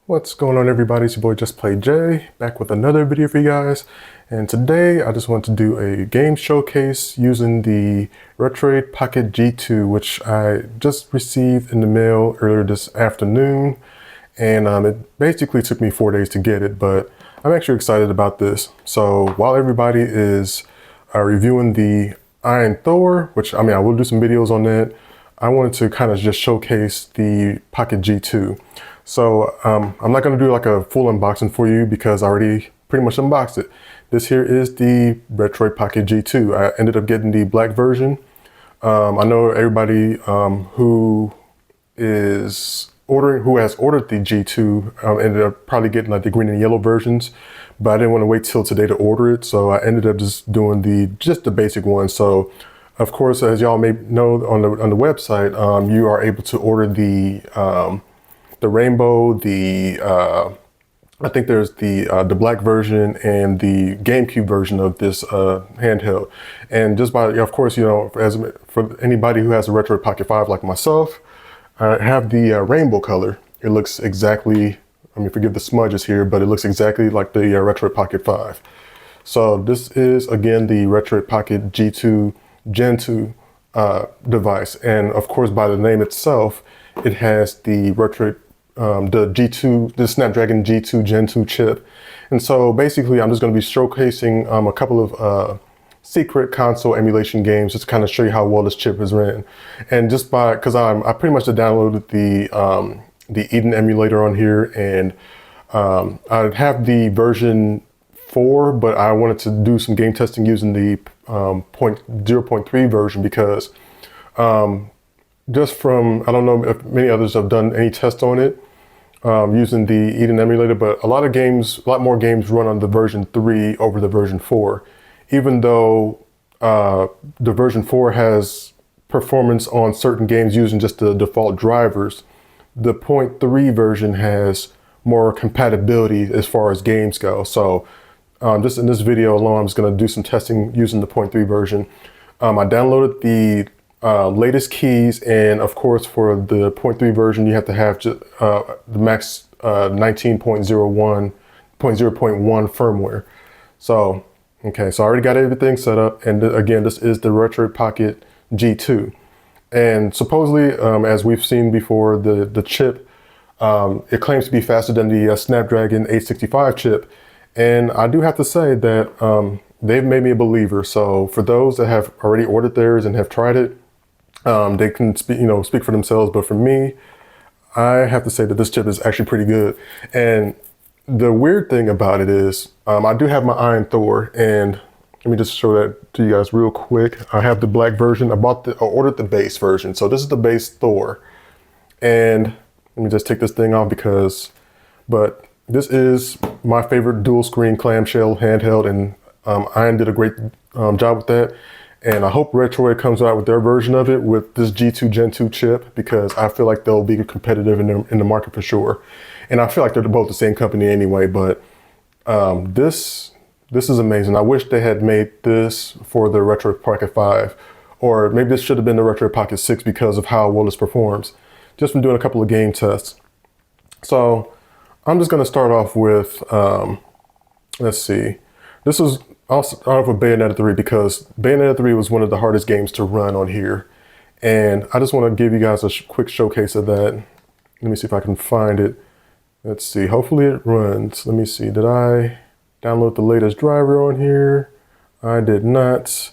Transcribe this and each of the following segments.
What's going on, everybody? It's your boy Just Play Jay, back with another video for you guys. And today I just want to do a game showcase using the Retroid Pocket G2, which I just received in the mail earlier this afternoon. And it basically took me 4 days to get it, but I'm actually excited about this. So while everybody is reviewing the Iron Thor, which I will do some videos on that, I wanted to kind of just showcase the Pocket G2. So I'm not going to do like a full unboxing for you because I already pretty much unboxed it. This here is the Retroid Pocket G2. I ended up getting the black version. I know everybody who has ordered the G2 ended up probably getting like the green and yellow versions, but I didn't want to wait till today to order it, so I ended up just doing the basic one. So of course, as y'all may know on the website, you are able to order the rainbow, I think there's the black version and the GameCube version of this handheld. And just by, of course, as for anybody who has a Retroid Pocket 5 like myself, I have the rainbow color. It looks exactly, forgive the smudges here, but it looks exactly like the Retroid Pocket 5. So this is, again, the Retroid Pocket G2 Gen 2 device. And of course, by the name itself, it has the the Snapdragon G2 Gen 2 chip. And so basically I'm just going to be showcasing a couple of secret console emulation games just to kind of show you how well this chip is ran. And just because I pretty much downloaded the Eden emulator on here, and I have the version 4, but I wanted to do some game testing using the 0.3 version because just from, I don't know if many others have done any tests on it using the Eden emulator, but a lot more games run on the version 3 over the version 4. Even though the version 4 has performance on certain games using just the default drivers, the 0.3 version has more compatibility as far as games go. So just in this video alone, I'm just going to do some testing using the 0.3 version. I downloaded the latest keys, and of course for the 0.3 version you have to have the max 19.0.1 firmware. So okay, so I already got everything set up, and again, this is the Retroid Pocket G2, and supposedly as we've seen before, the chip it claims to be faster than the Snapdragon 865 chip, and I do have to say that they've made me a believer. So for those that have already ordered theirs and have tried it, they can speak for themselves. But for me, I have to say that this chip is actually pretty good. And the weird thing about it is, I do have my Iron Thor, and let me just show that to you guys real quick. I have the black version. I ordered the base version. So this is the base Thor. And let me just take this thing off but this is my favorite dual screen clamshell handheld, and Iron did a great job with that. And I hope Retroid comes out with their version of it with this G2 Gen 2 chip, because I feel like they'll be competitive in the market for sure. And I feel like they're both the same company anyway, but this is amazing. I wish they had made this for the Retroid Pocket 5, or maybe this should have been the Retroid Pocket 6 because of how well this performs, just from doing a couple of game tests. So I'm just going to start off with, let's see, I'll start off with Bayonetta 3 because Bayonetta 3 was one of the hardest games to run on here. And I just want to give you guys a quick showcase of that. Let me see if I can find it. Let's see, hopefully it runs. Let me see, did I download the latest driver on here? I did not.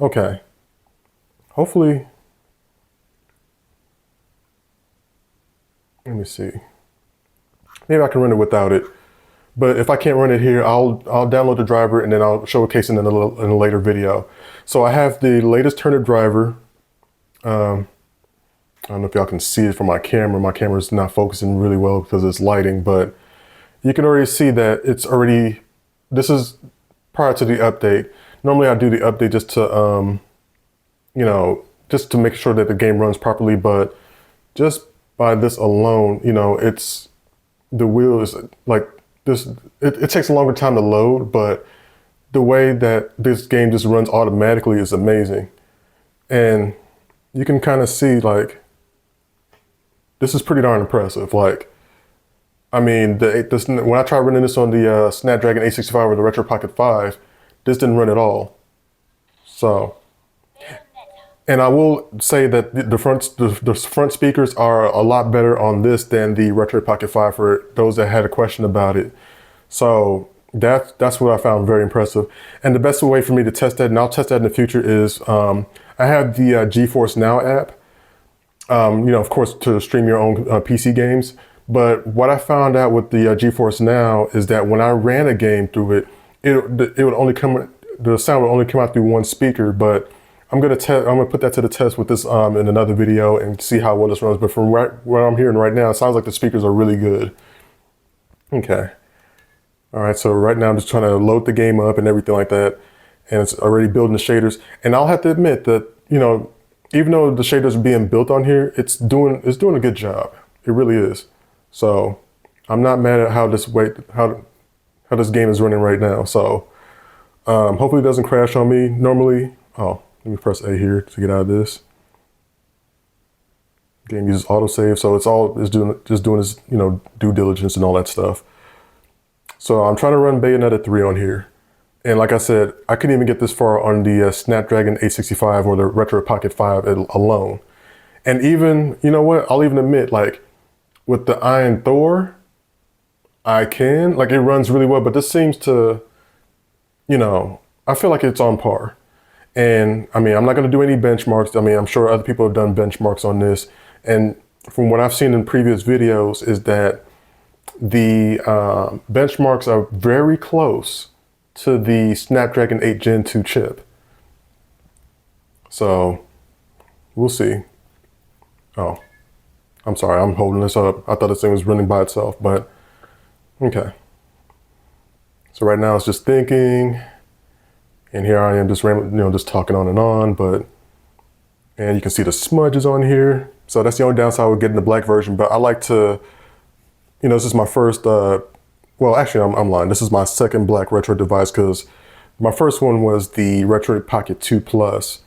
Okay, hopefully, let me see. Maybe I can run it without it. But if I can't run it here, I'll download the driver and then I'll showcase it in a later video. So I have the latest turnip driver. I don't know if y'all can see it from my camera. My camera's not focusing really well because it's lighting, but you can already see that this is prior to the update. Normally I do the update just to, just to make sure that the game runs properly, but just by this alone, the wheel is like, it takes a longer time to load, but the way that this game just runs automatically is amazing. And you can kind of see, like, this is pretty darn impressive. Like, I mean, when I tried running this on the Snapdragon 865 or the Retro Pocket 5, this didn't run at all. So, and I will say that the front speakers are a lot better on this than the Retro Pocket 5 for those that had a question about it. So that's what I found very impressive. And the best way for me to test that, and I'll test that in the future, is I have the GeForce Now app. You know, of course, to stream your own PC games. But what I found out with the GeForce Now is that when I ran a game through it, it would only come, the sound would only come out through one speaker. But I'm gonna put that to the test with this in another video and see how well this runs. But from what I'm hearing right now, it sounds like the speakers are really good. Okay. All right, so right now I'm just trying to load the game up and everything like that, and it's already building the shaders. And I'll have to admit that, you know, even though the shaders are being built on here, it's doing a good job. It really is. So I'm not mad at how this game is running right now. So hopefully it doesn't crash on me. Normally, oh, let me press A here to get out of this. Game uses autosave, so it's just doing its, you know, due diligence and all that stuff. So I'm trying to run Bayonetta 3 on here. And like I said, I couldn't even get this far on the Snapdragon 865 or the Retro Pocket 5 alone. And even, you know what, I'll even admit, like, with the Iron Thor, I can, like, it runs really well, but this seems to, you know, I feel like it's on par. And I mean, I'm not gonna do any benchmarks. I mean, I'm sure other people have done benchmarks on this. And from what I've seen in previous videos is that the benchmarks are very close to the Snapdragon 8 Gen 2 chip. So we'll see. Oh, I'm sorry, I'm holding this up. I thought this thing was running by itself, but okay. So right now it's just thinking, and here I am just just talking on, and you can see the smudges on here. So that's the only downside with getting the black version, but I like to, you know, this is my first, well, actually, I'm lying. This is my second black Retroid device because my first one was the Retroid Pocket 2 Plus,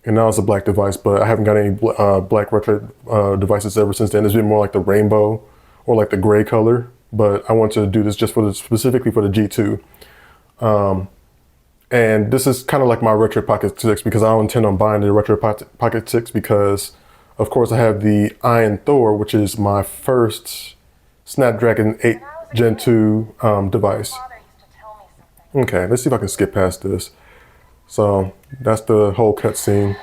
and now it's a black device, but I haven't got any black Retroid devices ever since then. It's been more like the rainbow or like the gray color, but I want to do this just specifically for the G2. And this is kind of like my Retroid Pocket 6 because I don't intend on buying the Retroid Pocket 6 because, of course, I have the Iron Thor, which is my first Snapdragon 8 Gen 2 device. Okay, let's see if I can skip past this. So that's the whole cutscene.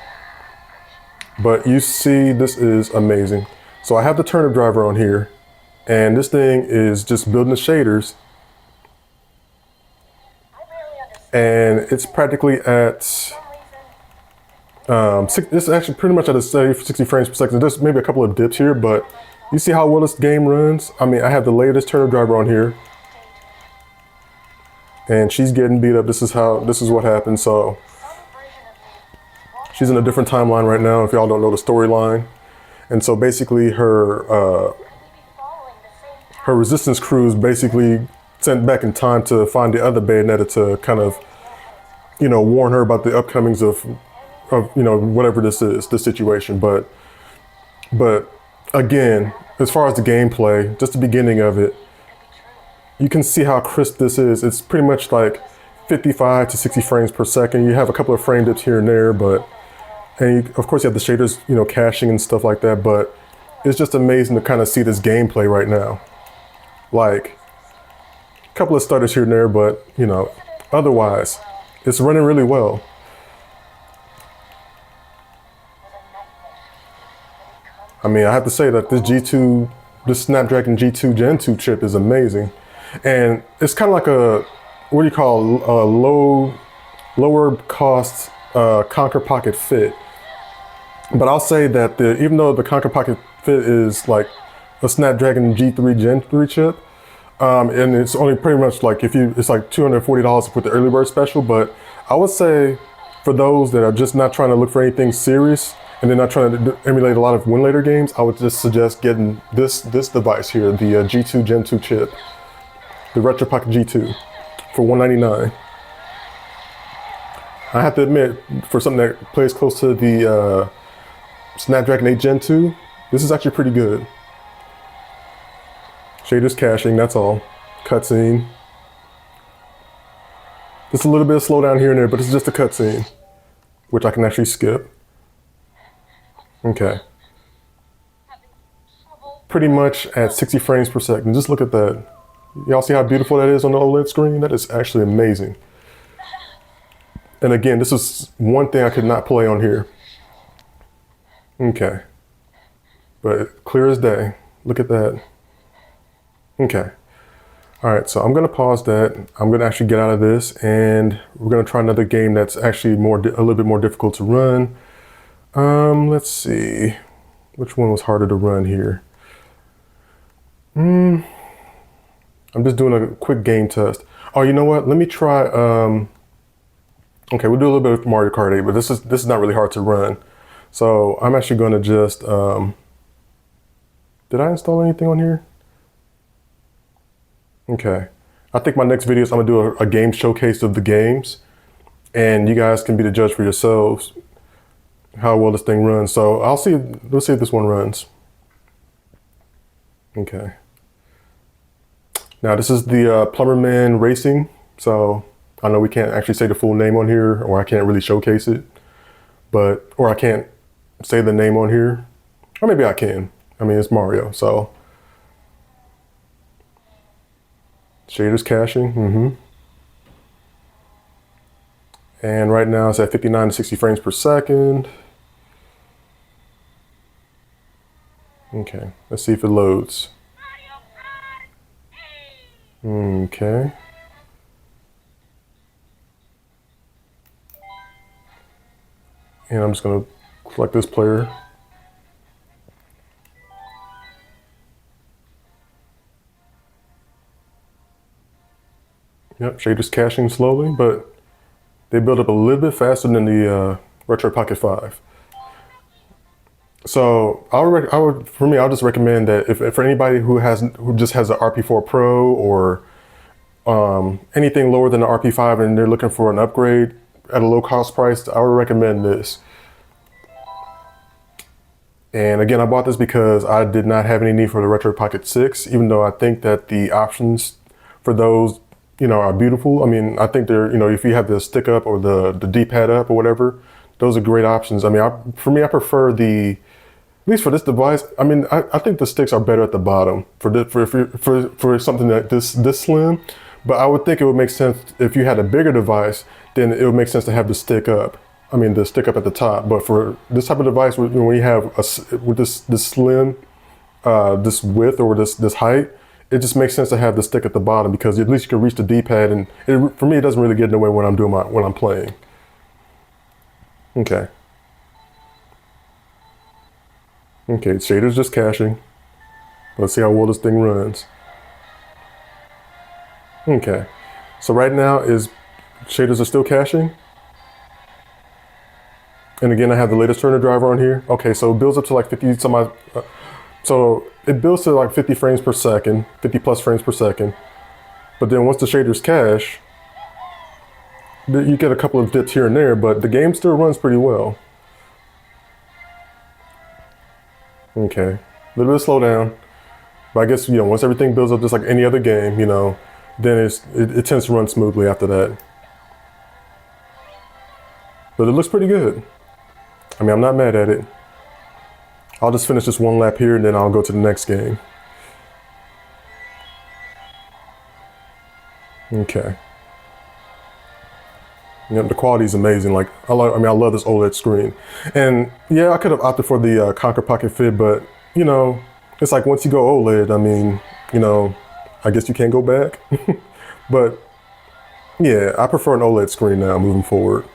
But you see, this is amazing. So I have the turnip driver on here, and this thing is just building the shaders. And it's practically at, this is actually pretty much at a 60 frames per second. There's maybe a couple of dips here, but you see how well this game runs? I mean, I have the latest turnip driver on here, and she's getting beat up. This is what happened. So she's in a different timeline right now, if y'all don't know the storyline. And so basically her resistance crews basically sent back in time to find the other Bayonetta to kind of, you know, warn her about the upcomings of you know, whatever this situation. But again, as far as the gameplay, just the beginning of it, you can see how crisp this is. It's pretty much like 55 to 60 frames per second. You have a couple of frame dips here and there, and of course you have the shaders, you know, caching and stuff like that, but it's just amazing to kind of see this gameplay right now. Like, a couple of stutters here and there, but, you know, otherwise, it's running really well. I mean, I have to say that this Snapdragon G2 Gen 2 chip is amazing. And it's kind of like what do you call a lower cost Conquer Pocket Fit. But I'll say that even though the Conquer Pocket Fit is like a Snapdragon G3 Gen 3 chip, and it's only pretty much like it's like $240 with the early bird special, but I would say for those that are just not trying to look for anything serious and they're not trying to emulate a lot of Winlator games, I would just suggest getting this device here, the G2 Gen 2 chip, the Retro Pocket G2, for $199. I have to admit, for something that plays close to the Snapdragon 8 Gen 2, this is actually pretty good. Shaders caching, that's all. Cutscene. Just a little bit of slowdown here and there, but it's just a cutscene, which I can actually skip. Okay. Pretty much at 60 frames per second. Just look at that. Y'all see how beautiful that is on the OLED screen? That is actually amazing. And again, this is one thing I could not play on here. Okay. But clear as day. Look at that. Okay. All right, so I'm gonna pause that. I'm gonna actually get out of this and we're gonna try another game that's actually a little bit more difficult to run. Let's see. Which one was harder to run here? I'm just doing a quick game test. Oh, you know what? Let me try, okay, we'll do a little bit of Mario Kart 8, but this is not really hard to run. So I'm actually gonna just, did I install anything on here? Okay. I think my next video is I'm gonna do a game showcase of the games and you guys can be the judge for yourselves how well this thing runs. So let's see if this one runs. Okay. Now this is the Plumber Racing. So I know we can't actually say the full name on here, or I can't really showcase it, or I can't say the name on here, or maybe I can. I mean, it's Mario, so. Shaders caching, And right now it's at 59 to 60 frames per second. Okay, let's see if it loads. Okay. And I'm just gonna select this player. Yep, shaders caching slowly, but they build up a little bit faster than the Retroid Pocket 5. So for me, I'll just recommend that if for anybody who just has an RP4 Pro or anything lower than the RP5 and they're looking for an upgrade at a low cost price, I would recommend this. And again, I bought this because I did not have any need for the Retroid Pocket 6, even though I think that the options for those, are beautiful. I mean, I think they're, if you have the stick up or the D-pad up or whatever, those are great options. I mean, for me, I prefer at least for this device, I mean, I think the sticks are better at the bottom for something that this slim. But I would think it would make sense if you had a bigger device, then it would make sense to have the stick up. I mean, the stick up at the top. But for this type of device, when you have with this slim, this width or this height, it just makes sense to have the stick at the bottom because at least you can reach the D-pad, and for me, it doesn't really get in the way when I'm playing. Okay. Okay, shaders just caching. Let's see how well this thing runs. Okay, so right now shaders are still caching. And again, I have the latest Turner driver on here. Okay, so it builds up to like 50 some so it builds to like 50 frames per second, 50 plus frames per second. But then once the shaders cache, you get a couple of dips here and there, but the game still runs pretty well. Okay, a little bit of slowdown. But I guess, once everything builds up just like any other game, then it tends to run smoothly after that. But it looks pretty good. I mean, I'm not mad at it. I'll just finish this one lap here and then I'll go to the next game. Okay. The quality is amazing. Like, I love this OLED screen. And yeah, I could have opted for the Conquer Pocket Fit, but it's like once you go OLED, I mean, I guess you can't go back. But yeah, I prefer an OLED screen now moving forward.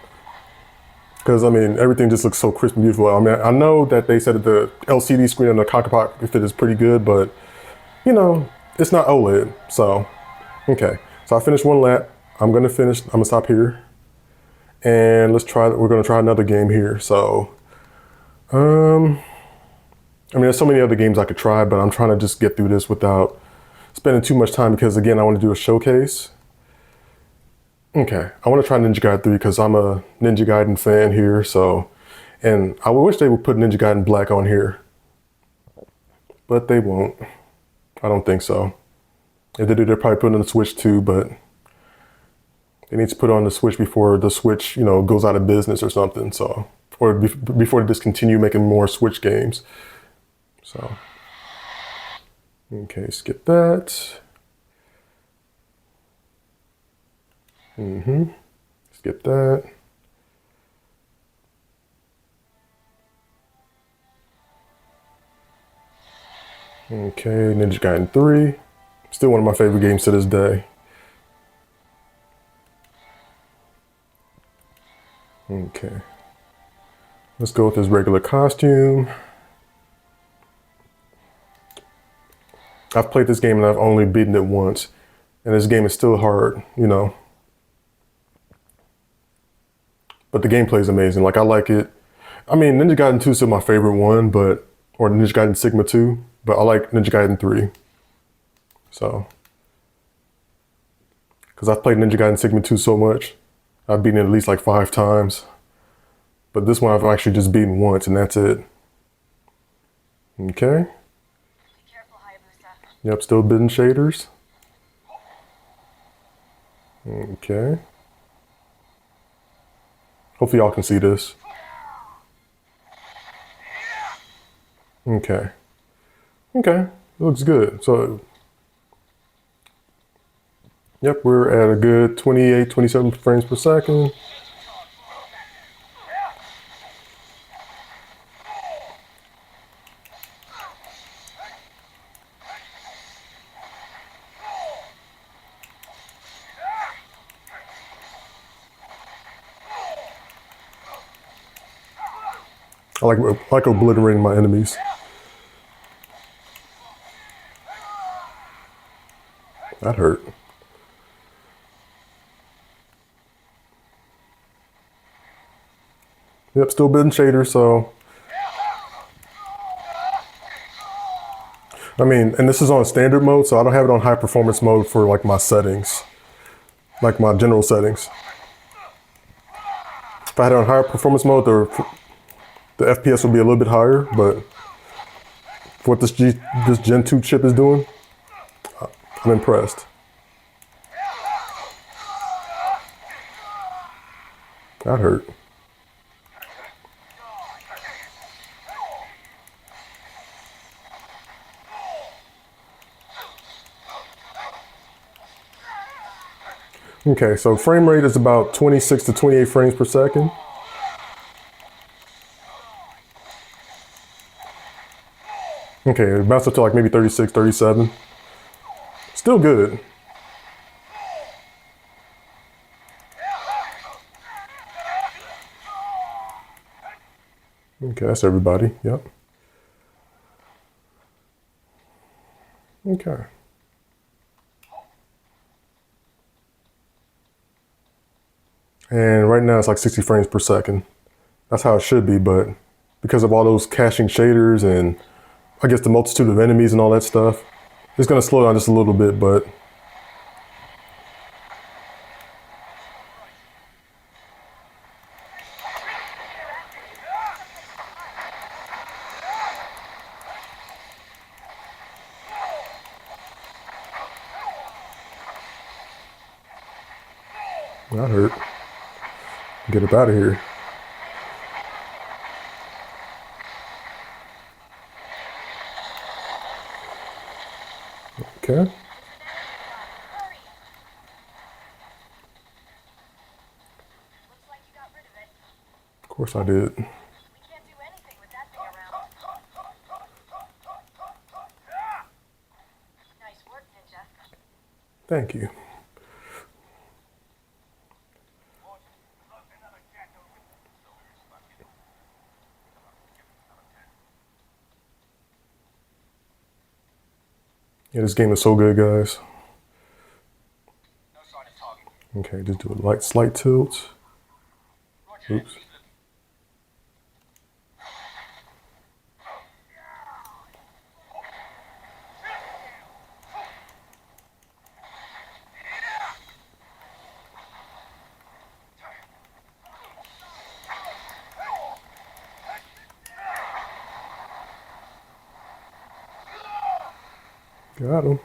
Because, I mean, everything just looks so crisp and beautiful. I mean, I know that they said that the LCD screen on the Pocket Pocket Fit is pretty good, but, it's not OLED. So, okay. So I finished one lap. I'm going to stop here. And we're going to try another game here. So, I mean, there's so many other games I could try, but I'm trying to just get through this without spending too much time because, again, I want to do a showcase. Okay, I want to try Ninja Gaiden 3 because I'm a Ninja Gaiden fan here, and I wish they would put Ninja Gaiden Black on here, but they won't. I don't think so. If they do, they're probably putting on the Switch too, but they need to put on the Switch before the Switch, you know, goes out of business or something. So, or before they discontinue making more Switch games. So, okay, skip that. Skip that. Okay, Ninja Gaiden 3. Still one of my favorite games to this day. Okay. Let's go with his regular costume. I've played this game and I've only beaten it once. And this game is still hard, you know. But the gameplay is amazing. Like, I like it. I mean, Ninja Gaiden 2 is still my favorite one, but, or Ninja Gaiden Sigma 2, but I like Ninja Gaiden 3. So, because I've played Ninja Gaiden Sigma 2 so much, I've beaten it at least like 5 times. But this one I've actually just beaten once, and that's it. Okay. Be careful, Hayabusa. Yep, still bidding shaders. Okay. Hopefully y'all can see this. Okay. Okay, it looks good. So, yep, we're at a good 28, 27 frames per second. I like obliterating my enemies. That hurt. Yep, still bidding shaders, so. I mean, and this is on standard mode, so I don't have it on high performance mode for like my settings. Like my general settings. If I had it on higher performance mode, the FPS would be a little bit higher, but for what this Gen 2 chip is doing, I'm impressed. That hurt. Okay, so frame rate is about 26 to 28 frames per second. Okay, it bounced up to like maybe 36, 37. Still good. Okay, that's everybody. Yep. Okay. And right now it's like 60 frames per second. That's how it should be, but because of all those caching shaders and I guess the multitude of enemies and all that stuff, it's gonna slow down just a little bit, but that hurt. Get up out of here. Okay. Hurry! Looks like you got rid of it. Of course I did. We can't do anything with that thing around. Nice work, Ninja. Thank you. Yeah, this game is so good, guys. Okay, just do a light slight tilt. Oops. Got him.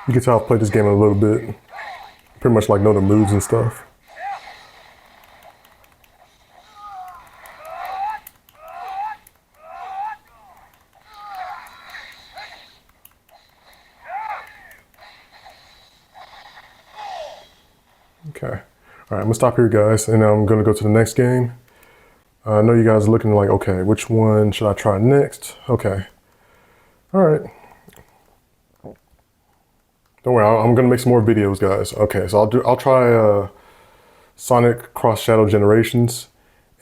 You can tell I've played this game a little bit. Pretty much like know the moves and stuff. Okay. All right, I'm gonna stop here, guys, and I'm gonna go to the next game. I know you guys are looking like, okay, which one should I try next? Okay. All right. Don't worry, I'm gonna make some more videos, guys. Okay, so I'll try Sonic Cross Shadow Generations,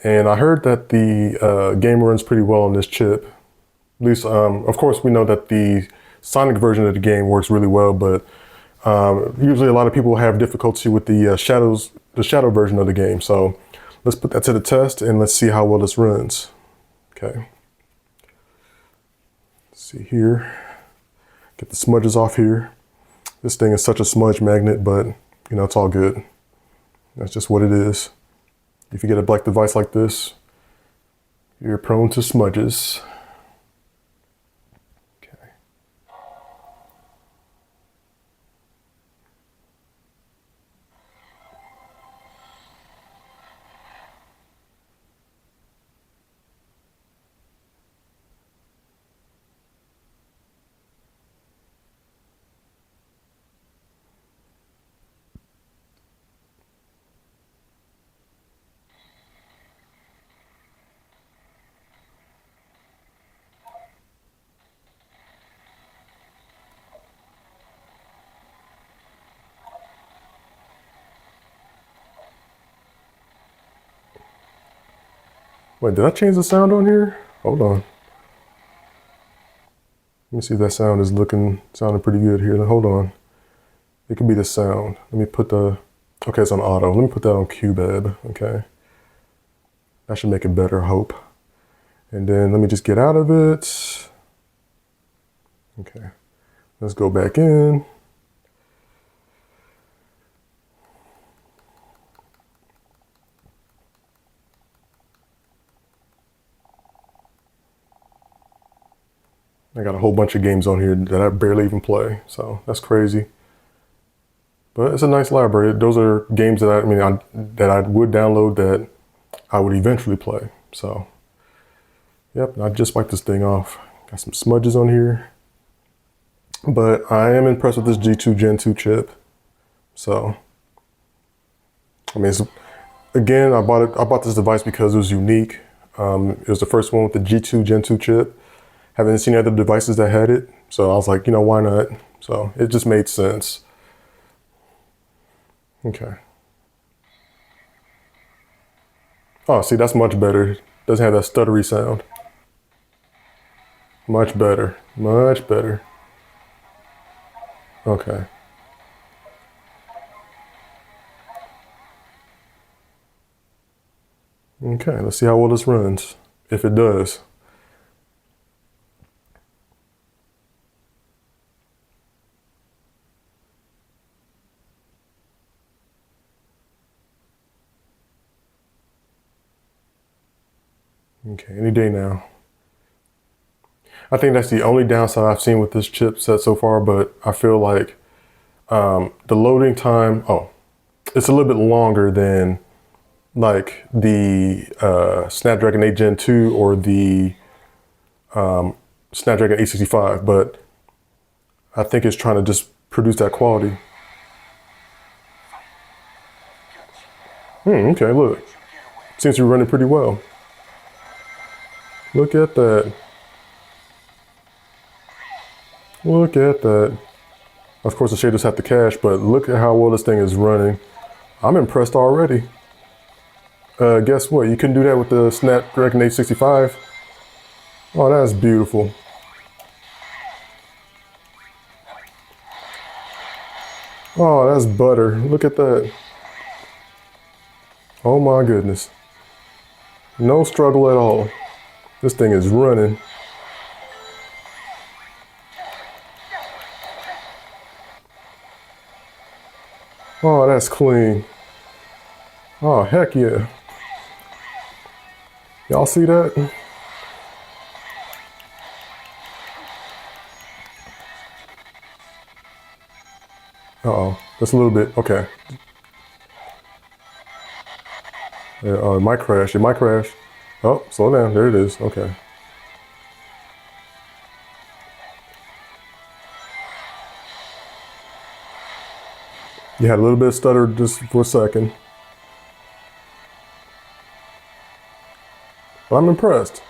and I heard that the game runs pretty well on this chip. At least, of course, we know that the Sonic version of the game works really well, but usually a lot of people have difficulty with the shadow version of the game. So let's put that to the test and let's see how well this runs. Okay. Let's see here. Get the smudges off here. This thing is such a smudge magnet, but you know, it's all good. That's just what it is. If you get a black device like this, you're prone to smudges. Okay. Wait, did I change the sound on here? Hold on. Let me see if that sound is sounding pretty good here. Hold on. It could be the sound. Let me put okay, it's on auto. Let me put that on QBAB, okay? That should make it better, I hope. And then let me just get out of it. Okay, let's go back in. I got a whole bunch of games on here that I barely even play, so that's crazy. But it's a nice library. Those are games that I would download that I would eventually play. So, yep, I just wiped this thing off. Got some smudges on here. But I am impressed with this G2 Gen 2 chip. So, I mean, again, I bought this device because it was unique. It was the first one with the G2 Gen 2 chip. Haven't seen other devices that had it. So I was like, you know, why not? So it just made sense. Okay. Oh, see, that's much better. Doesn't have that stuttery sound. Much better. Much better. Okay. Okay, let's see how well this runs. If it does. Okay, any day now. I think that's the only downside I've seen with this chipset so far, but I feel like the loading time, it's a little bit longer than like the Snapdragon 8 Gen 2 or the Snapdragon 865, but I think it's trying to just produce that quality. Okay, look. Seems to be running pretty well. Look at that. Look at that. Of course, the shaders have to cache, but look at how well this thing is running. I'm impressed already. Guess what? You couldn't do that with the Snapdragon 865. Oh, that's beautiful. Oh, that's butter. Look at that. Oh my goodness. No struggle at all. This thing is running. Oh, that's clean. Oh, heck yeah. Y'all see that? Uh-oh, that's a little bit, okay. Yeah, oh, it might crash, it might crash. Oh, slow down, there it is, okay. You had a little bit of stutter just for a second. But I'm impressed.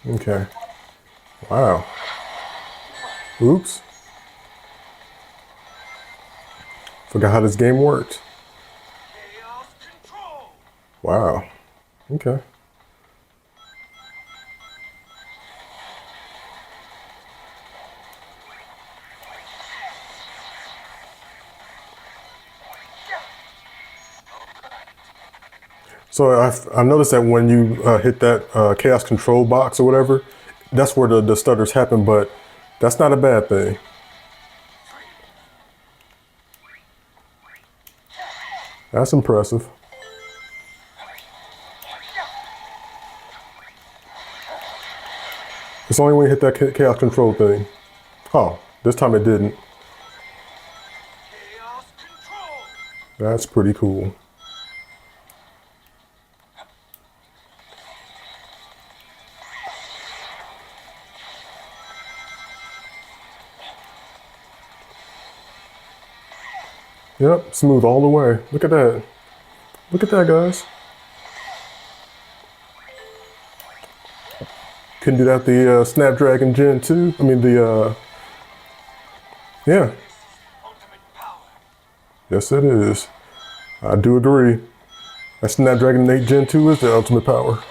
Okay. Wow. Oops. Forgot how this game worked. Wow. Okay. So I've noticed that when you hit that chaos control box or whatever, that's where the stutters happen, but that's not a bad thing. That's impressive. It's only when you hit that chaos control thing. Oh, this time it didn't. That's pretty cool. Yep, smooth all the way. Look at that. Look at that, guys. Couldn't do that the Snapdragon Gen 2. I mean yeah. Yes, it is. I do agree. That Snapdragon 8 Gen 2 is the ultimate power.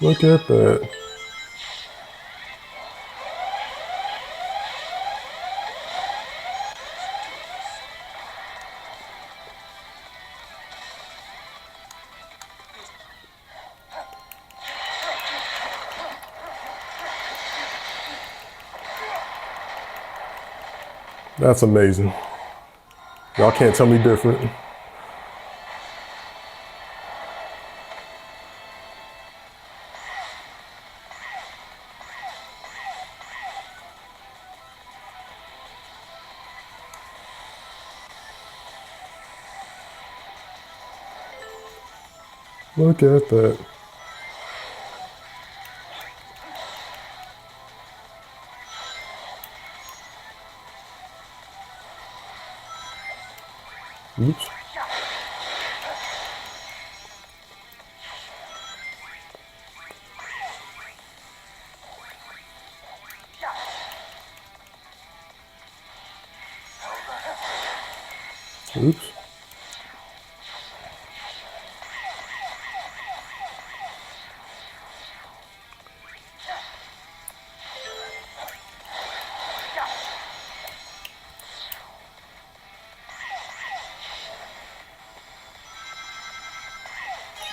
Look at that. That's amazing. Y'all can't tell me different. Look at that. Oops. Oops.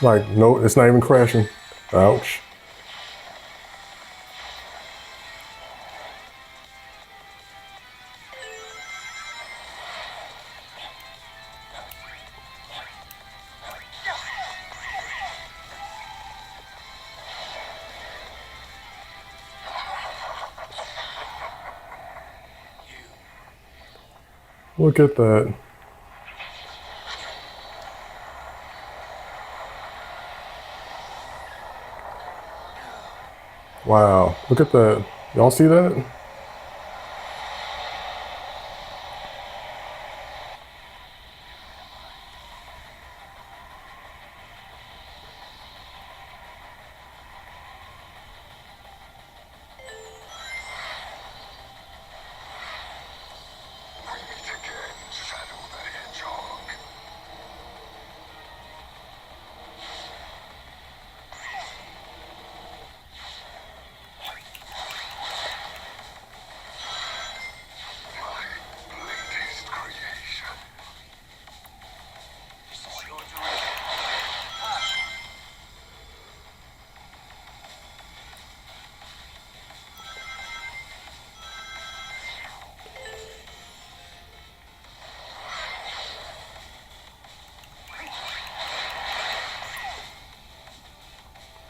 Like, no, it's not even crashing. Ouch. Look at that. Wow, look at that. Y'all see that?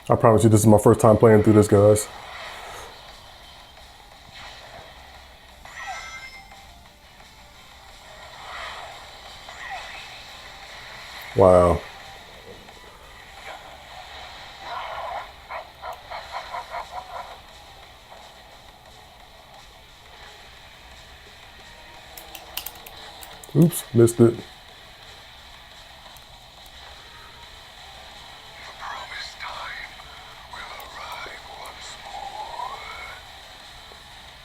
I promise you, this is my first time playing through this, guys. Wow. Oops, missed it.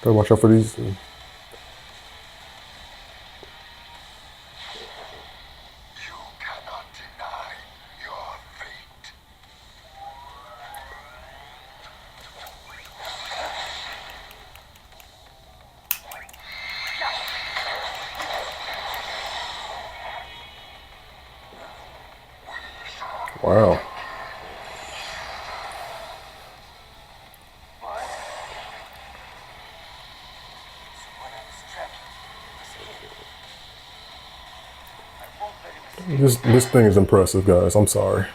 Gotta watch out for these. You cannot deny your fate. Wow. This thing is impressive, guys. I'm sorry.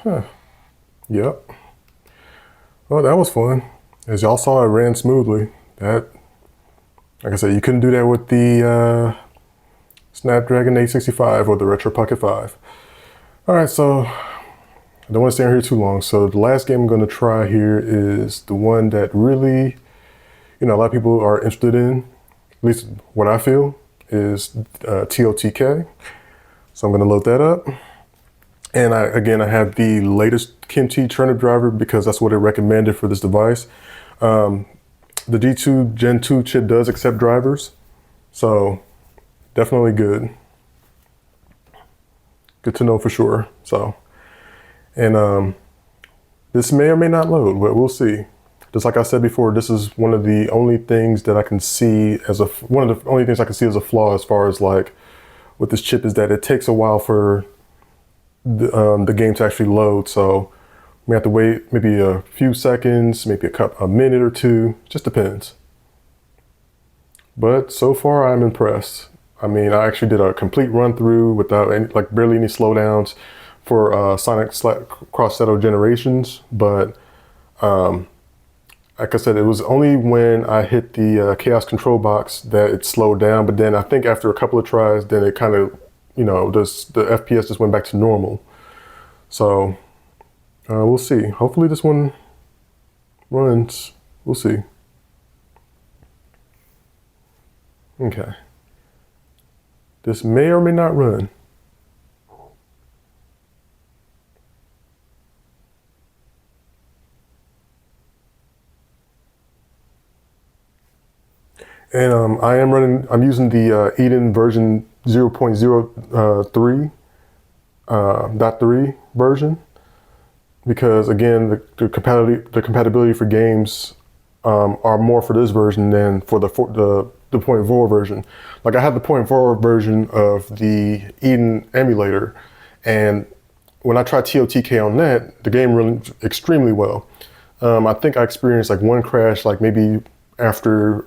Huh. Yep. Well, that was fun. As y'all saw, it ran smoothly. That, like I said, you couldn't do that with the Snapdragon 865 or the Retroid Pocket 5. All right, so I don't want to stay here too long. So the last game I'm going to try here is the one that really, a lot of people are interested in, at least what I feel, is TOTK. So I'm going to load that up. And I have the latest Kimchi turnip driver because that's what it recommended for this device. The G2 Gen 2 chip does accept drivers, so definitely good. Good to know for sure. So, and this may or may not load, but we'll see. Just like I said before, this is one of the only things that I can see as a flaw as far as like with this chip is that it takes a while for the game to actually load. So we have to wait maybe a few seconds, maybe a minute or two, just depends. But so far I'm impressed. I mean, I actually did a complete run through without any, like barely any slowdowns for Sonic Cross Shadow Generations. But like I said, it was only when I hit the Chaos Control box that it slowed down. But then I think after a couple of tries, then it kind of, the FPS just went back to normal. So we'll see. Hopefully this one runs. We'll see. Okay. This may or may not run. And I'm using the Eden version 0.03 .3 version because again the compatibility for games are more for this version than for the 0.4 version. Like I have the 0.4 version of the Eden emulator, and when I tried TOTK on that, the game ran extremely well. I think I experienced like one crash, like maybe after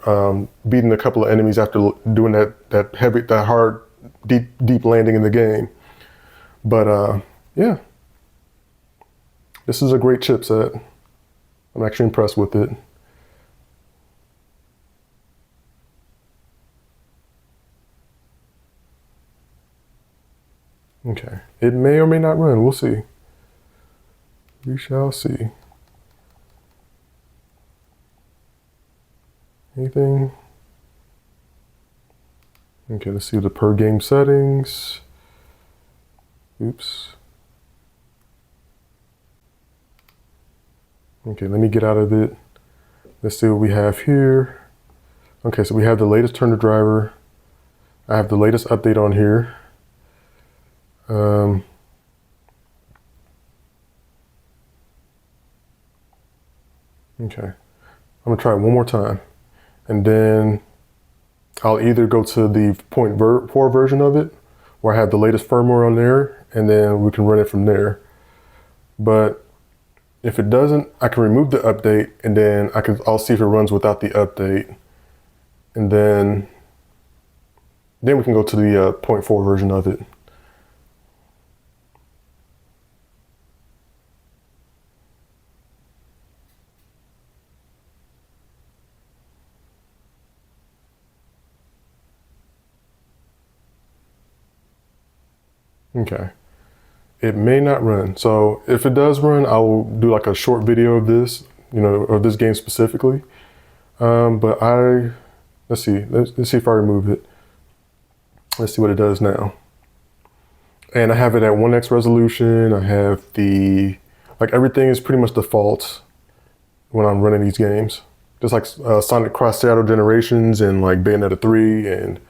beating a couple of enemies after doing that hard deep landing in the game. But yeah, this is a great chipset. I'm actually impressed with it. Okay, it may or may not run. We'll see. We shall see. Anything? Okay, let's see the per game settings. Oops. Okay, let me get out of it. Let's see what we have here. Okay, so we have the latest turner driver. I have the latest update on here. Okay, I'm gonna try it one more time, and then I'll either go to the 0.4 version of it, where I have the latest firmware on there, and then we can run it from there. But If it doesn't, I can remove the update, and then I'll see if it runs without the update, and then we can go to the 0.4 version of it. Okay. It may not run. So if it does run, I will do like a short video of this, of this game specifically. But let's see. Let's see if I remove it. Let's see what it does now. And I have it at 1x resolution. I have everything is pretty much default when I'm running these games. Just like Sonic Cross Shadow Generations and like Bayonetta 3 and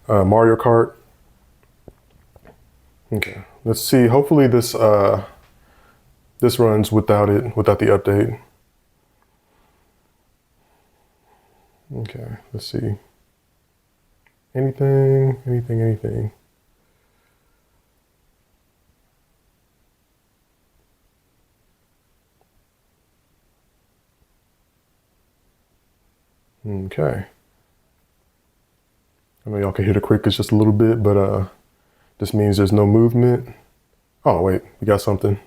Mario Kart. Okay, let's see. Hopefully this runs without the update. Okay, let's see. Anything. Okay. I know y'all can hear the crickets just a little bit, but this means there's no movement. Oh, wait, we got something.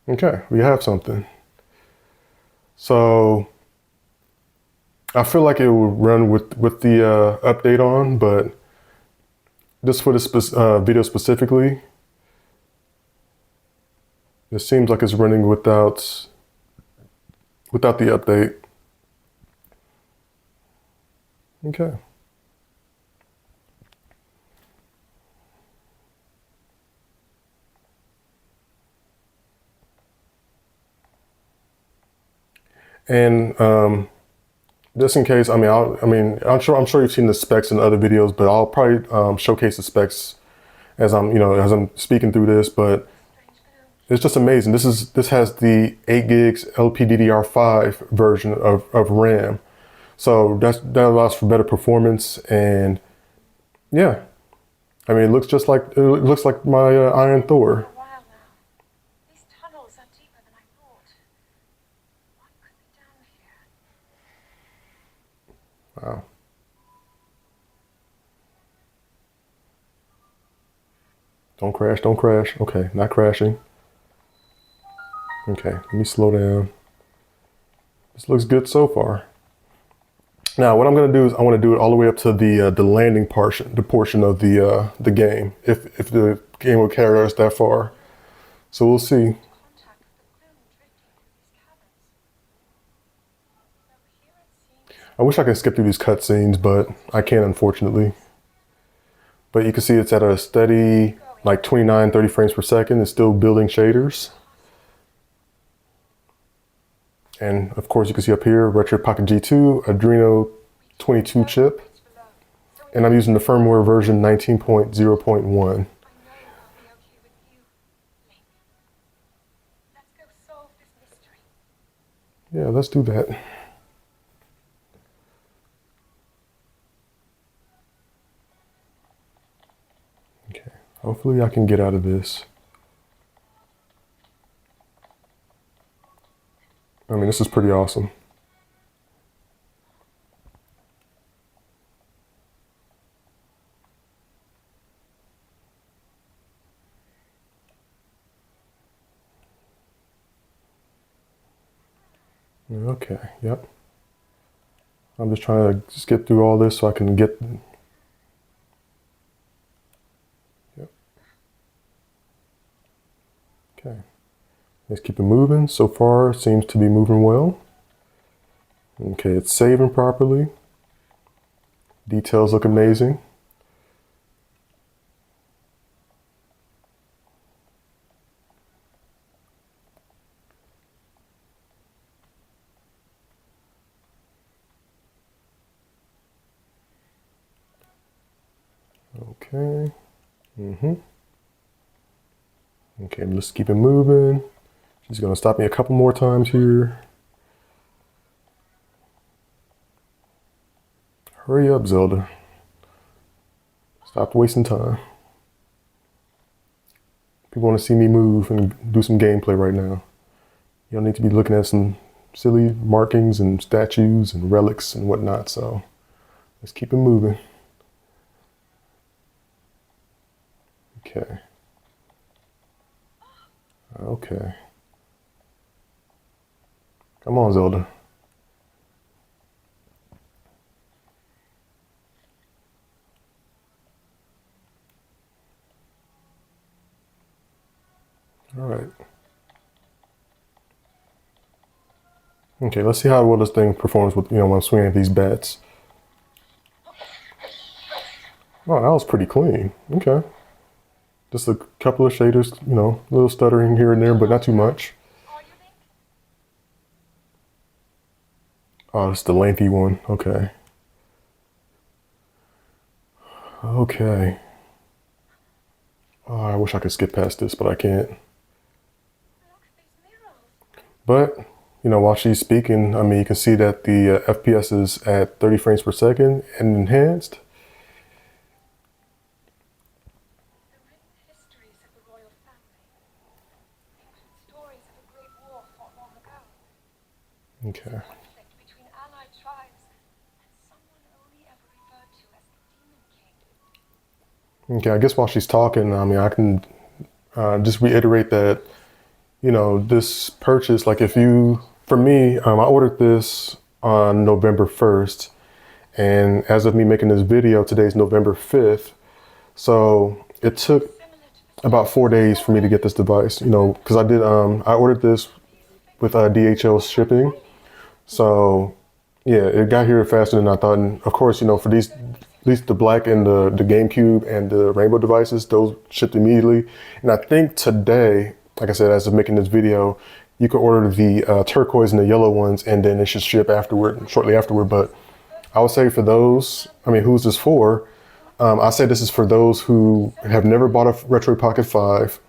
Okay, we have something. So I feel like it will run with the update on, but just for this video specifically, it seems like it's running without the update. Okay. And just in case, I'm sure you've seen the specs in other videos, but I'll probably showcase the specs as I'm speaking through this. But it's just amazing. This has the 8 gigs LPDDR5 version of RAM, so that allows for better performance. And yeah, it looks like my Iron Thor. Wow. Don't crash. Okay, not crashing. Okay, let me slow down. This looks good so far. Now, what I'm gonna do is I want to do it all the way up to the landing portion, the portion of the game, if the game will carry us that far. So we'll see. I wish I could skip through these cutscenes, but I can't, unfortunately. But you can see it's at a steady, like 29, 30 frames per second. It's still building shaders. And of course, you can see up here, Retroid Pocket G2, Adreno 22 chip. And I'm using the firmware version 19.0.1. Yeah, let's do that. Okay, hopefully I can get out of this. This is pretty awesome. Okay, yep. I'm just trying to get through all this so I can get... Yep. Okay. Let's keep it moving. So far, it seems to be moving well. Okay, it's saving properly. Details look amazing. Okay. Okay, let's keep it moving. She's gonna stop me a couple more times here. Hurry up, Zelda. Stop wasting time. People want to see me move and do some gameplay right now. you don't need to be looking at some silly markings and statues and relics and whatnot. So let's keep it moving. Okay. Okay. Come on, Zelda. All right. Okay, let's see how well this thing performs with, when I'm swinging at these bats. Oh, that was pretty clean. Okay. Just a couple of shaders, a little stuttering here and there, but not too much. Oh, it's the lengthy one. Okay. Okay. Oh, I wish I could skip past this, but I can't. But, while she's speaking, I mean, you can see that the FPS is at 30 frames per second and enhanced. The written histories of the royal family include stories of a great war fought long ago. Okay. Conflict between allied tribes and someone only ever referred to as the Demon King. Okay, I guess while she's talking, I mean, I can just reiterate that, this purchase, like for me, I ordered this on November 1st. And as of me making this video, today's November 5th. So it took about 4 days for me to get this device, because I ordered this with DHL shipping. So yeah, it got here faster than I thought. And of course, for these, at least the black and the GameCube and the Rainbow devices, those shipped immediately. And I think today, like I said, as of making this video, you can order the turquoise and the yellow ones, and then it should ship shortly afterward. But I would say for those, I mean, who's this for? I say this is for those who have never bought a Retroid Pocket 5,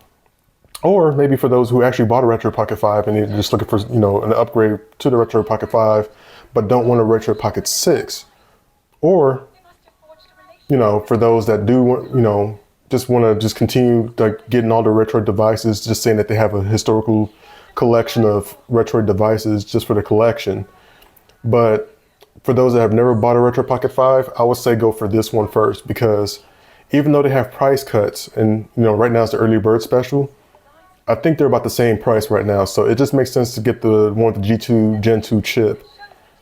or maybe for those who actually bought a Retroid Pocket 5 and they're just looking for, an upgrade to the Retroid Pocket 5, but don't want a Retroid Pocket 6. Or, for those that do want, just want to just continue getting all the Retroid devices, just saying that they have a historical collection of Retroid devices just for the collection. But for those that have never bought a Retroid Pocket 5, I would say go for this one first, because even though they have price cuts and, right now it's the early bird special, I think they're about the same price right now. So it just makes sense to get the one with the G2 Gen 2 chip,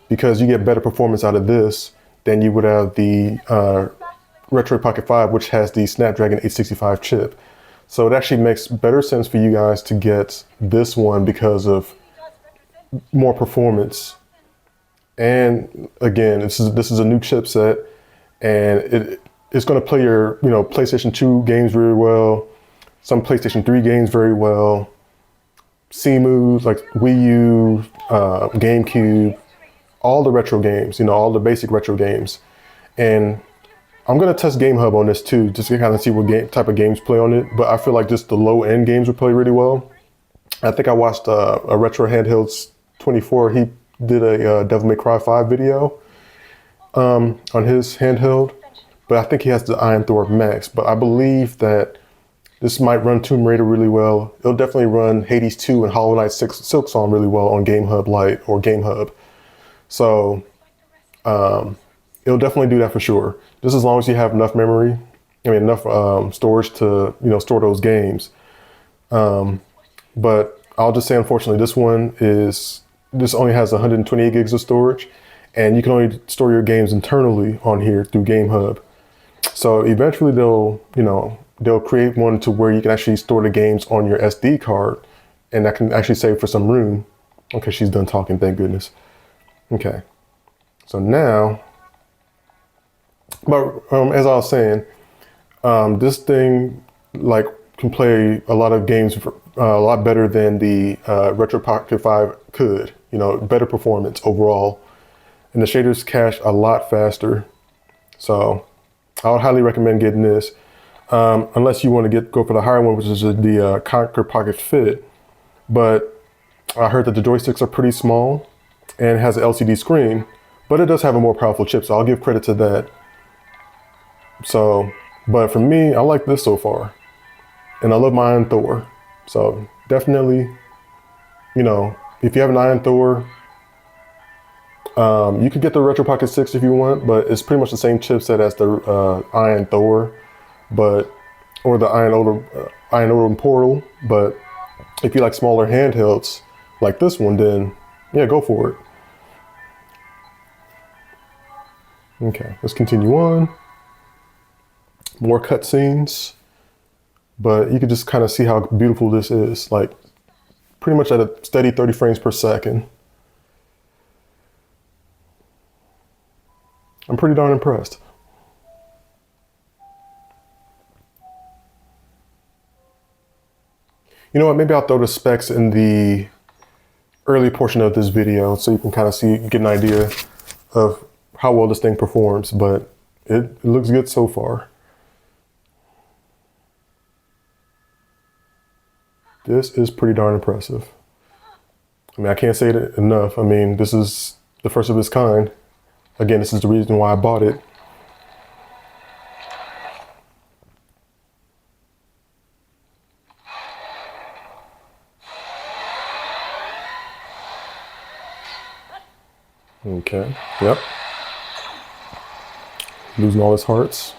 because you get better performance out of this than you would have the Retroid Pocket 5, which has the Snapdragon 865 chip. So it actually makes better sense for you guys to get this one because of more performance. And again, this is a new chipset, and it's going to play your PlayStation 2 games very well, some PlayStation 3 games very well, CMOOs like Wii U, GameCube, all the retro games, all the basic retro games. And I'm going to test GameHub on this too, just to kind of see what type of games play on it. But I feel like just the low end games will play really well. I think I watched a Retro Handhelds 24. He did a Devil May Cry 5 video on his handheld, but I think he has the Iron Thor Max. But I believe that this might run Tomb Raider really well. It'll definitely run Hades 2 and Hollow Knight Silksong really well on GameHub Lite or GameHub. So it'll definitely do that for sure. Just as long as you have enough memory, enough storage to store those games. But I'll just say, unfortunately, this only has 128 gigs of storage, and you can only store your games internally on here through GameHub. So eventually they'll create one to where you can actually store the games on your SD card, and that can actually save for some room. Okay, she's done talking, thank goodness. Okay, so now, but as I was saying, this thing can play a lot of games a lot better than the Retroid Pocket 5 could. Better performance overall, and the shaders cache a lot faster. So I would highly recommend getting this, unless you want to go for the higher one, which is the Conquer Pocket Fit. But I heard that the joysticks are pretty small and it has an LCD screen, but it does have a more powerful chip, so I'll give credit to that. So, but for me, I like this so far, and I love my Iron Thor. So definitely, if you have an Iron Thor, you could get the Retro Pocket 6 if you want, but it's pretty much the same chipset as the Iron Thor, or the Iron Odin Portal. But if you like smaller handhelds like this one, then yeah, go for it. Okay, let's continue on. More cutscenes, but you can just kind of see how beautiful this is. Like pretty much at a steady 30 frames per second. I'm pretty darn impressed. You know what, maybe I'll throw the specs in the early portion of this video so you can kind of get an idea of how well this thing performs, but it looks good so far. This is pretty darn impressive. I mean, I can't say it enough. I mean, this is the first of its kind. Again, this is the reason why I bought it. Okay, yep. Losing all his hearts.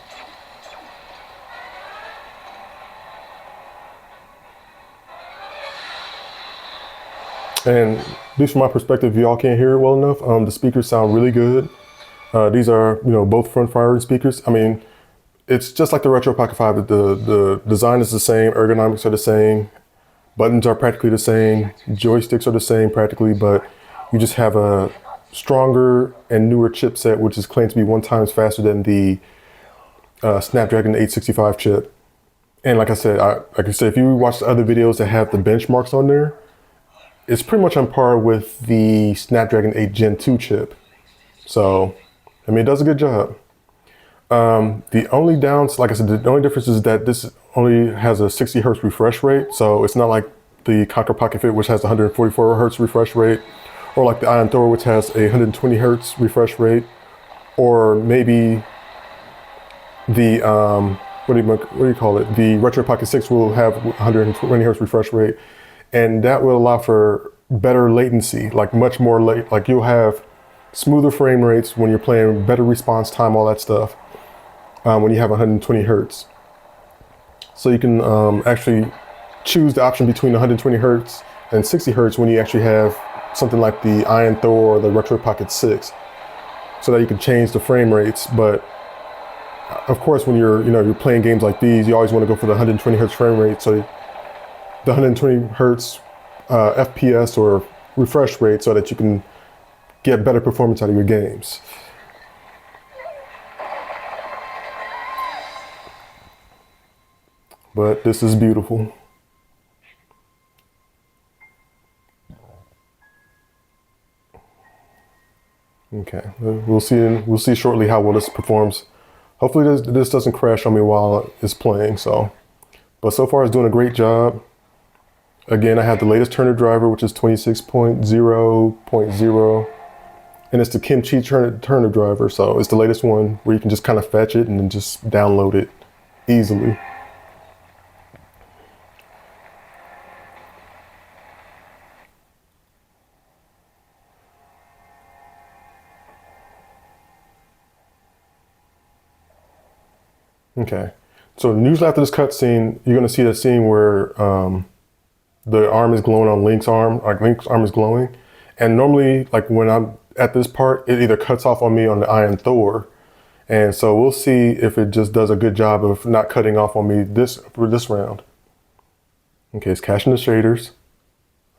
And at least from my perspective, y'all can't hear it well enough. The speakers sound really good. These are, both front firing speakers. I mean, it's just like the Retro Pocket 5. The design is the same, ergonomics are the same, buttons are practically the same, joysticks are the same practically, but you just have a stronger and newer chipset, which is claimed to be 1 times faster than the Snapdragon 865 chip. And like I said, if you watch the other videos that have the benchmarks on there, it's pretty much on par with the Snapdragon 8 Gen 2 chip. So, I mean, it does a good job. The only like I said, the only difference is that this only has a 60 hertz refresh rate. So it's not like the Conquer Pocket Fit, which has 144 hertz refresh rate, or like the Iron Thor, which has a 120 hertz refresh rate, or maybe the, what do you call it? The Retro Pocket 6 will have 120 hertz refresh rate, and that will allow for better latency, like much more late, like you'll have smoother frame rates when you're playing, better response time, all that stuff, when you have 120 hertz. So you can actually choose the option between 120 hertz and 60 hertz when you actually have something like the Iron Thor or the Retro Pocket 6, so that you can change the frame rates. But of course, when you're playing games like these, you always want to go for the 120 hertz frame rate. So the 120 hertz FPS or refresh rate, so that you can get better performance out of your games. But this is beautiful. Okay, we'll see shortly how well this performs. Hopefully this doesn't crash on me while it's playing. But so far it's doing a great job. Again, I have the latest Turner driver, which is 26.0.0, and it's the Kimchi Turner driver. So it's the latest one where you can just kind of fetch it and then just download it easily. Okay, so usually after this cutscene, you're gonna see that scene where the arm is glowing on Link's arm, like Link's arm is glowing. And normally, like when I'm at this part, it either cuts off on me on the Iron Thor. And so we'll see if it just does a good job of not cutting off on me for this round. Okay, it's caching the shaders.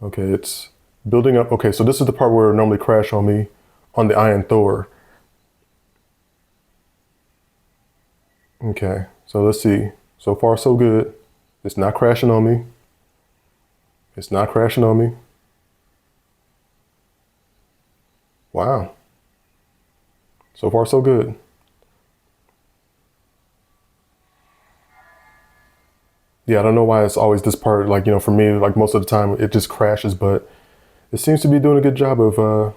Okay, it's building up. Okay, so this is the part where it normally crash on me on the Iron Thor. Okay, so let's see. So far, so good. It's not crashing on me. It's not crashing on me. Wow. So far, so good. Yeah, I don't know why it's always this part, like, for me, like most of the time it just crashes, but it seems to be doing a good job of,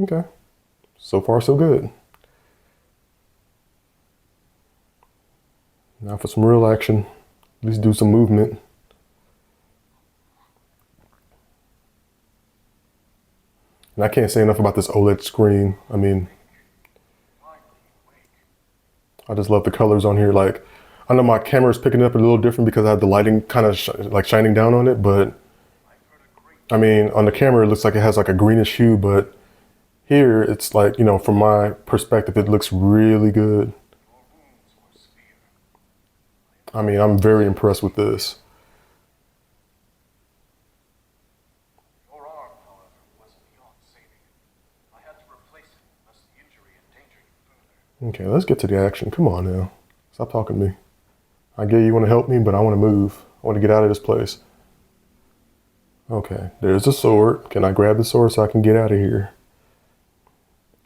okay. So far, so good. Now for some real action, at least do some movement. And I can't say enough about this OLED screen. I mean, I just love the colors on here. Like, I know my camera is picking it up a little different because I have the lighting kind of like shining down on it, but I mean, on the camera, it looks like it has like a greenish hue, but here it's like, you know, from my perspective, it looks really good. I mean, I'm very impressed with this. Your arm, however, was beyond saving. I had to replace it, lest the injury endanger you further. Okay, let's get to the action. Come on now. Stop talking to me. I get you want to help me, but I want to move. I want to get out of this place. Okay, there's the sword. Can I grab the sword so I can get out of here?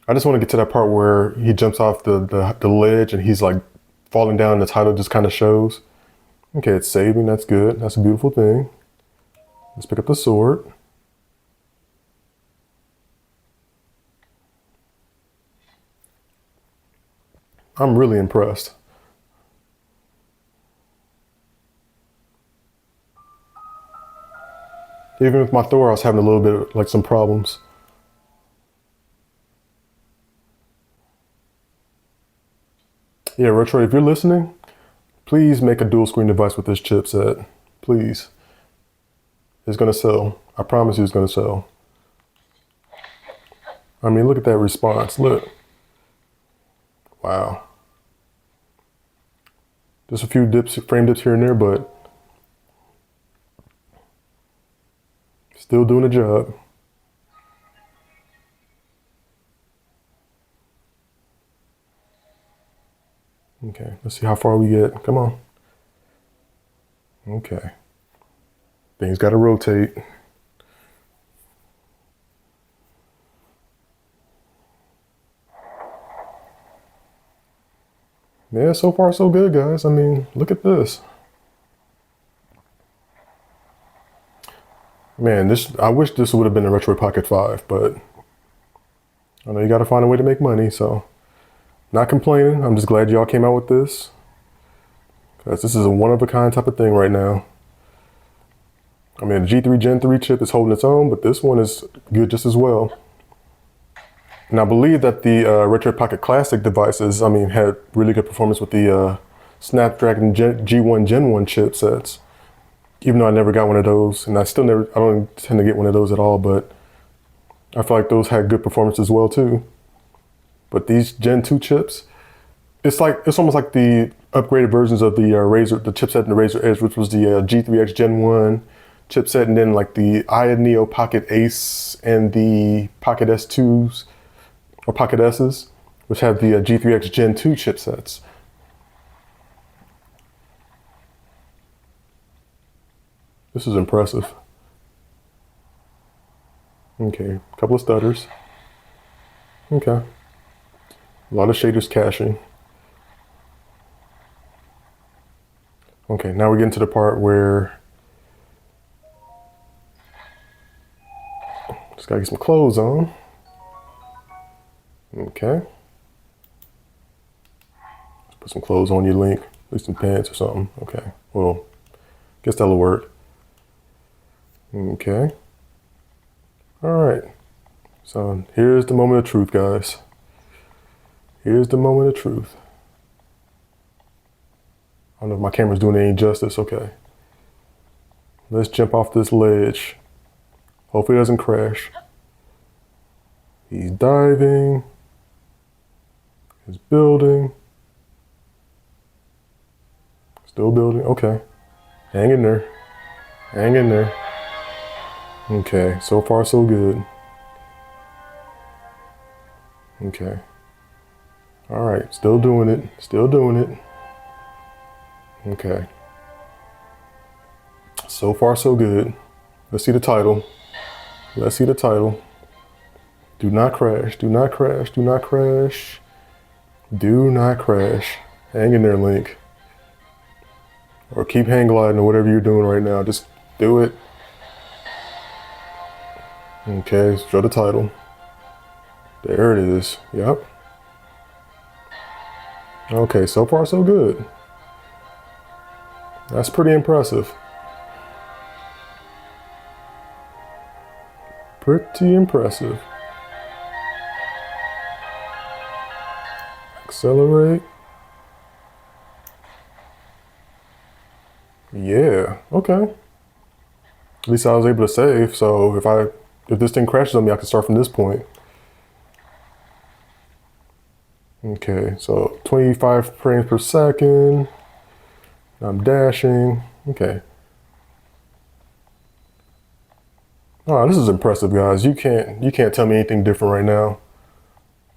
I just want to get to that part where he jumps off the ledge and he's like falling down and the title just kind of shows. Okay, it's saving. That's good. That's a beautiful thing. Let's pick up the sword. I'm really impressed. Even with my Thor, I was having a little bit of like some problems. Yeah, Retroid, if you're listening, please make a dual screen device with this chipset. Please. It's gonna sell. I promise you it's gonna sell. I mean, look at that response. Look. Wow. Just a few dips, frame dips here and there, but still doing the job. Okay, let's see how far we get. Come on. Okay. Things gotta rotate. Yeah, so far so good, guys. I mean, look at this. Man, I wish this would have been a Retroid Pocket 5, but I know you gotta find a way to make money, so not complaining. I'm just glad y'all came out with this, because this is a one-of-a-kind type of thing right now. I mean, the G3 Gen 3 chip is holding its own, but this one is good just as well. And I believe that the Retroid Pocket Classic devices, I mean, had really good performance with the Snapdragon G2 Gen 1 chipsets. Even though I never got one of those, and I don't tend to get one of those at all, but I feel like those had good performance as well too. But these Gen 2 chips, it's almost like the upgraded versions of the the chipset in the Razer Edge, which was the G3X Gen 1 chipset, and then like the Aya Neo Pocket Ace and the Pocket S2s, or Pocket S's, which have the G3X Gen 2 chipsets. This is impressive. Okay, a couple of stutters. Okay. A lot of shaders caching. Okay, now we're getting to the part where just gotta get some clothes on. Okay. Let's put some clothes on you, Link. At least some pants or something. Okay. Well, guess that'll work. Okay. All right. So here's the moment of truth, guys. Here's the moment of truth. I don't know if my camera's doing any justice. Okay. Let's jump off this ledge. Hopefully it doesn't crash. He's diving. He's building. Still building. Okay. Hang in there. Hang in there. Okay. So far, so good. Okay. All right. Still doing it. Still doing it. Okay. So far, so good. Let's see the title. Let's see the title. Do not crash. Do not crash. Do not crash. Do not crash. Hang in there, Link. Or keep hang gliding or whatever you're doing right now. Just do it. Okay, show the title. There it is. Yep. Okay, so far so good. That's pretty impressive. Pretty impressive. Accelerate. Yeah, okay. At least I was able to save, so if this thing crashes on me, I can start from this point. Okay, so 25 frames per second. I'm dashing. Okay. Oh, this is impressive, guys. You can't tell me anything different right now.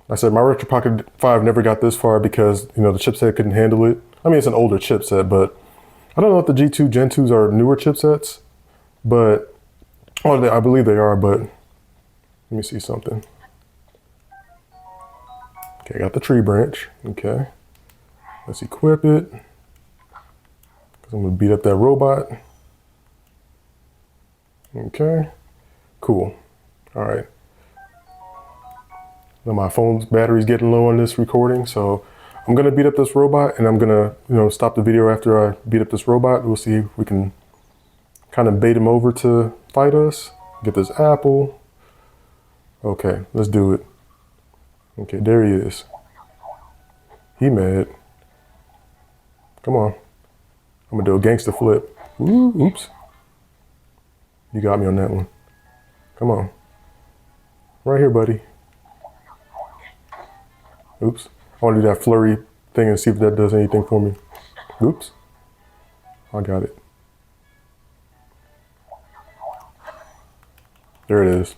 I said my Retroid Pocket 5 never got this far because, you know, the chipset couldn't handle it. I mean, it's an older chipset, but I don't know if the G2 Gen 2s are newer chipsets, but I believe they are, but let me see something. Okay, I got the tree branch. Okay. Let's equip it. Because I'm going to beat up that robot. Okay. Cool. All right. Now my phone's battery's getting low on this recording, so I'm going to beat up this robot, and I'm going to, you know, stop the video after I beat up this robot. We'll see if we can kind of bait him over to fight us. Get this apple. Okay, let's do it. Okay, there he is. He mad. Come on. I'm gonna do a gangster flip. Ooh, oops. You got me on that one. Come on. Right here, buddy. Oops. I want to do that flurry thing and see if that does anything for me. Oops. I got it. There it is.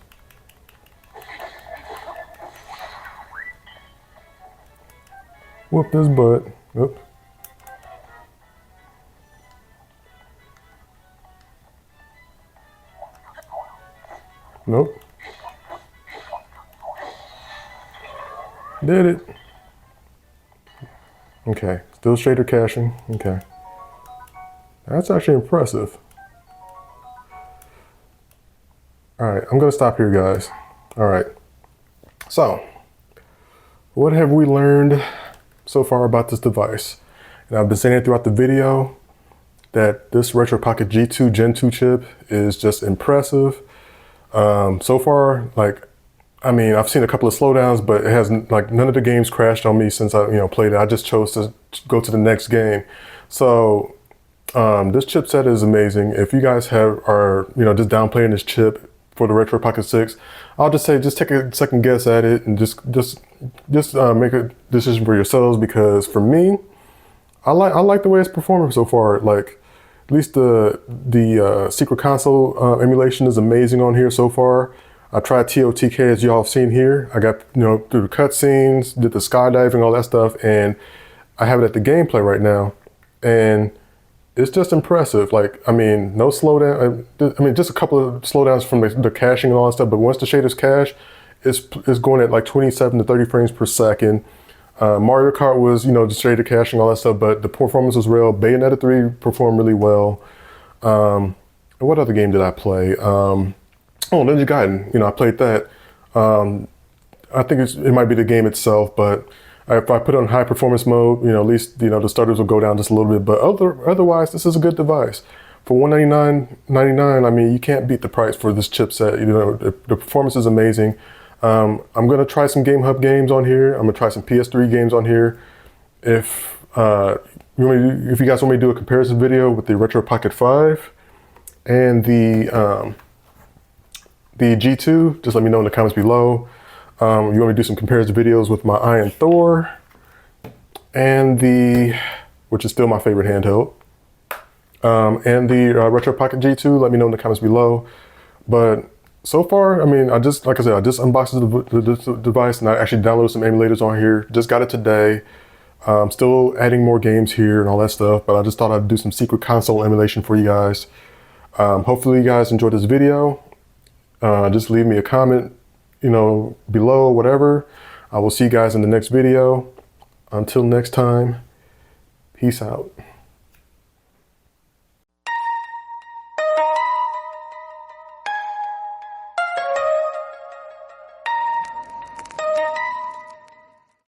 Whoop his butt. Oop. Nope. Did it. Okay, still shader caching. Okay. That's actually impressive. All right, I'm gonna stop here, guys. All right. So, what have we learned so far about this device? And I've been saying it throughout the video that this Retroid Pocket G2 Gen 2 chip is just impressive. So far, like, I mean, I've seen a couple of slowdowns, but it hasn't, like, none of the games crashed on me since I, you know, played it. I just chose to go to the next game. So, this chipset is amazing. If you guys are, you know, just downplaying this chip for the Retroid Pocket 6, I'll just say, just take a second guess at it and just make a decision for yourselves, because for me, I like the way it's performing so far. Like, at least the secret console emulation is amazing on here so far. I tried TOTK, as y'all have seen here. I got, you know, through the cutscenes, did the skydiving, all that stuff, and I have it at the gameplay right now, and it's just impressive. Like, I mean, no slowdown. I mean, just a couple of slowdowns from the caching and all that stuff, but once the shaders cache, it's going at like 27 to 30 frames per second. Mario Kart was, you know, the shader caching, all that stuff, but the performance was real. Bayonetta 3 performed really well. And what other game did I play? Oh, Ninja Gaiden, you know, I played that. I think it might be the game itself, but if I put it on high performance mode, you know, at least, you know, the stutters will go down just a little bit, but otherwise, this is a good device. For $199.99, I mean, you can't beat the price for this chipset. You know, the performance is amazing. I'm gonna try some Game Hub games on here. I'm gonna try some PS3 games on here. If you guys want me to do a comparison video with the Retroid Pocket 5 and the G2, just let me know in the comments below. You want me to do some comparison videos with my Iron Thor and which is still my favorite handheld, and the Retroid Pocket G2, let me know in the comments below. But so far, I mean, like I said, I just unboxed the device, and I actually downloaded some emulators on here. Just got it today. Still adding more games here and all that stuff, but I just thought I'd do some secret console emulation for you guys. Hopefully you guys enjoyed this video. Just leave me a comment, you know, below, whatever. I will see you guys in the next video. Until next time, peace out.